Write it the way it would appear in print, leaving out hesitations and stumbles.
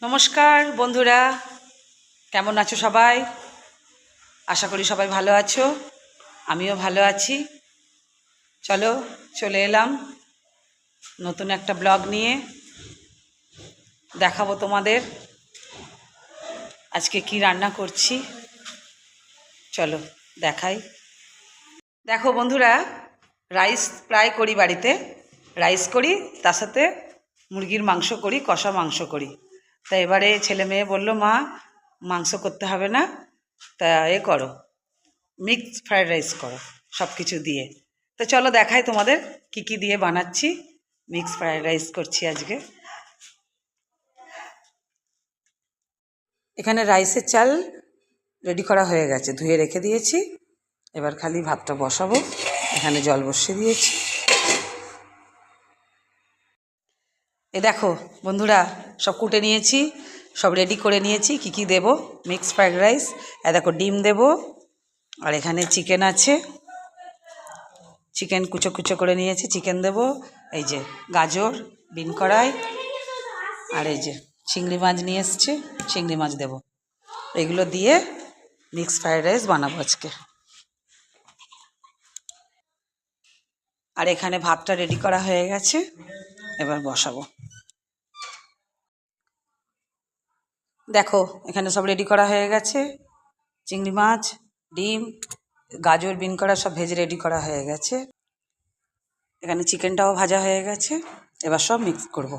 নমস্কার বন্ধুরা, কেমন আছো সবাই? আশা করি সবাই ভালো আছো, আমিও ভালো আছি। চলে এলাম নতুন একটা ব্লগ নিয়ে। দেখাবো তোমাদের আজকে কি রান্না করছি। চলো দেখাই। দেখো বন্ধুরা, রাইস প্রায় করি বাড়িতে। রাইস করি, তার সাথে মুরগির মাংস করি, কষা মাংস করি। তা এবারে ছেলে মেয়ে বলল, মা মাংস করতে হবে না, তা করো, মিক্সড ফ্রায়েড রাইস করো সব কিছু দিয়ে। তো চলো দেখাই তোমাদের কি কি দিয়ে বানাচ্ছি। মিক্সড ফ্রায়েড রাইস করছি আজকে। এখানে রাইসের চাল রেডি করা হয়ে গেছে, ধুয়ে রেখে দিয়েছি। এবার খালি ভাতটা বসাবো। এখানে জল বসিয়ে দিয়েছি। দেখো বন্ধুরা, সব কুটে নিয়েছি, সব রেডি করে নিয়েছি। কি কি দেব মিক্সড ফ্রায়েড রাইস। দেখো ডিম দেব, আর এখানে চিকেন আছে, চিকেন কুচো কুচো করে নিয়েছি, চিকেন দেব। এই যে গাজর, বিন কড়াই, আর এই যে চিংড়ি মাছ নিয়ে এসছি, চিংড়ি মাছ দেব। এগুলো দিয়ে মিক্সড ফ্রায়েড রাইস বানাবো আজকে। আর এখানে ভাতটা রেডি করা হয়ে গেছে, এবার বসাবো। দেখো এখানে সব রেডি করা হয়ে গেছে, চিংড়ি মাছ, ডিম, গাজর, বিন করা সব ভেজে রেডি করা হয়ে গেছে। এখানে চিকেনটাও ভাজা হয়ে গেছে। এবার সব মিক্স করব।